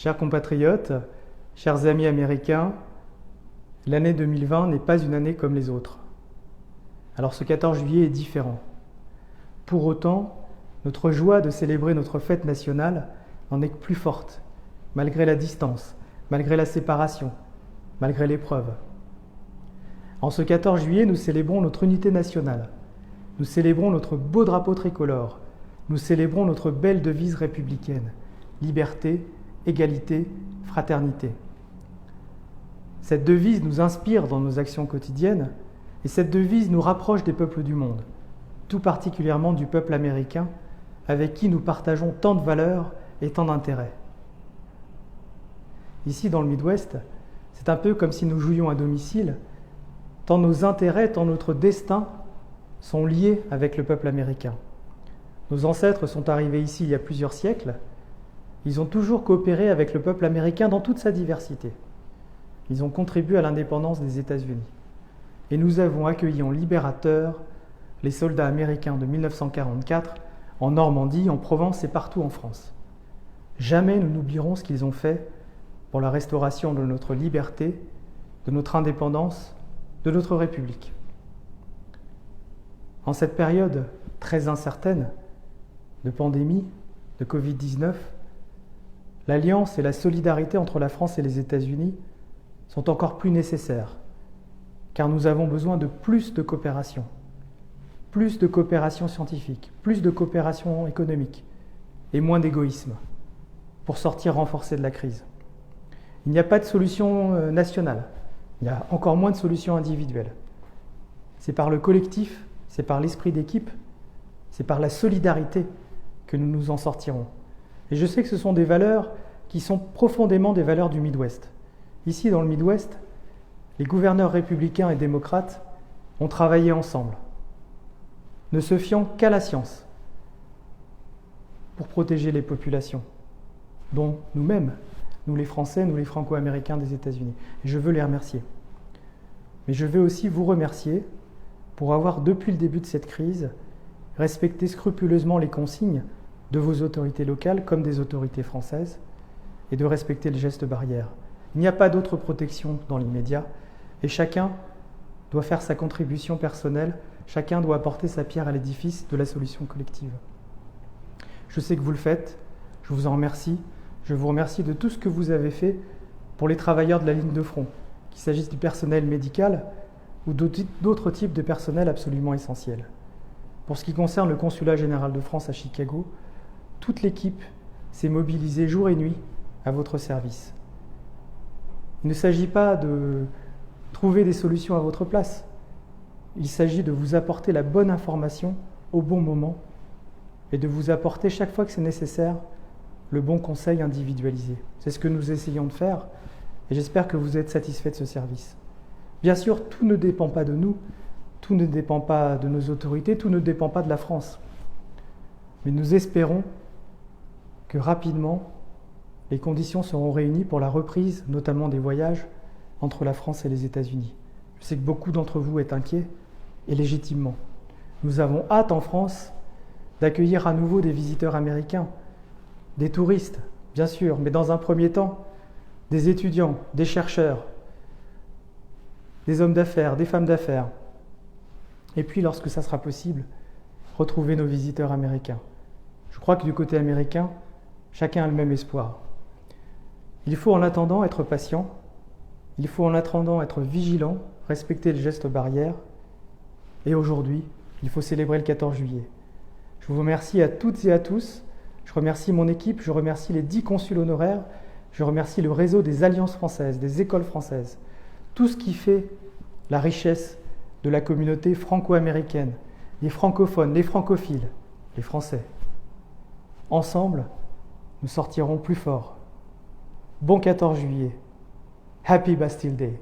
Chers compatriotes, chers amis américains, l'année 2020 n'est pas une année comme les autres. Alors ce 14 juillet est différent. Pour autant, notre joie de célébrer notre fête nationale n'en est que plus forte, malgré la distance, malgré la séparation, malgré l'épreuve. En ce 14 juillet, nous célébrons notre unité nationale. Nous célébrons notre beau drapeau tricolore. Nous célébrons notre belle devise républicaine. Liberté, égalité, fraternité. Cette devise nous inspire dans nos actions quotidiennes et cette devise nous rapproche des peuples du monde, tout particulièrement du peuple américain avec qui nous partageons tant de valeurs et tant d'intérêts. Ici, dans le Midwest, c'est un peu comme si nous jouions à domicile, tant nos intérêts, tant notre destin sont liés avec le peuple américain. Nos ancêtres sont arrivés ici il y a plusieurs siècles. Ils ont toujours coopéré avec le peuple américain dans toute sa diversité. Ils ont contribué à l'indépendance des États-Unis. Et nous avons accueilli en libérateurs les soldats américains de 1944 en Normandie, en Provence et partout en France. Jamais nous n'oublierons ce qu'ils ont fait pour la restauration de notre liberté, de notre indépendance, de notre République. En cette période très incertaine de pandémie, de Covid-19, l'alliance et la solidarité entre la France et les États-Unis sont encore plus nécessaires, car nous avons besoin de plus de coopération scientifique, plus de coopération économique et moins d'égoïsme pour sortir renforcés de la crise. Il n'y a pas de solution nationale, il y a encore moins de solutions individuelles. C'est par le collectif, c'est par l'esprit d'équipe, c'est par la solidarité que nous nous en sortirons. Et je sais que ce sont des valeurs qui sont profondément des valeurs du Midwest. Ici, dans le Midwest, les gouverneurs républicains et démocrates ont travaillé ensemble, ne se fiant qu'à la science pour protéger les populations, dont nous-mêmes, nous les Français, nous les Franco-Américains des États-Unis. Et je veux les remercier. Mais je veux aussi vous remercier pour avoir, depuis le début de cette crise, respecté scrupuleusement les consignes de vos autorités locales comme des autorités françaises et de respecter les gestes barrières. Il n'y a pas d'autre protection dans l'immédiat et chacun doit faire sa contribution personnelle, chacun doit apporter sa pierre à l'édifice de la solution collective. Je sais que vous le faites, je vous en remercie, je vous remercie de tout ce que vous avez fait pour les travailleurs de la ligne de front, qu'il s'agisse du personnel médical ou d'autres types de personnel absolument essentiels. Pour ce qui concerne le Consulat général de France à Chicago, toute l'équipe s'est mobilisée jour et nuit à votre service. Il ne s'agit pas de trouver des solutions à votre place. Il s'agit de vous apporter la bonne information au bon moment et de vous apporter chaque fois que c'est nécessaire le bon conseil individualisé. C'est ce que nous essayons de faire et j'espère que vous êtes satisfaits de ce service. Bien sûr, tout ne dépend pas de nous, tout ne dépend pas de nos autorités, tout ne dépend pas de la France. Mais nous espérons que rapidement, les conditions seront réunies pour la reprise, notamment des voyages, entre la France et les États-Unis. Je sais que beaucoup d'entre vous êtes inquiets, et légitimement. Nous avons hâte en France d'accueillir à nouveau des visiteurs américains, des touristes, bien sûr, mais dans un premier temps, des étudiants, des chercheurs, des hommes d'affaires, des femmes d'affaires. Et puis, lorsque ça sera possible, retrouver nos visiteurs américains. Je crois que du côté américain, chacun a le même espoir. Il faut en attendant être patient, il faut en attendant être vigilant, respecter les gestes barrières, et aujourd'hui, il faut célébrer le 14 juillet. Je vous remercie à toutes et à tous, je remercie mon équipe, je remercie les 10 consuls honoraires, je remercie le réseau des alliances françaises, des écoles françaises, tout ce qui fait la richesse de la communauté franco-américaine, les francophones, les francophiles, les Français. Ensemble, nous sortirons plus forts. Bon 14 juillet. Happy Bastille Day.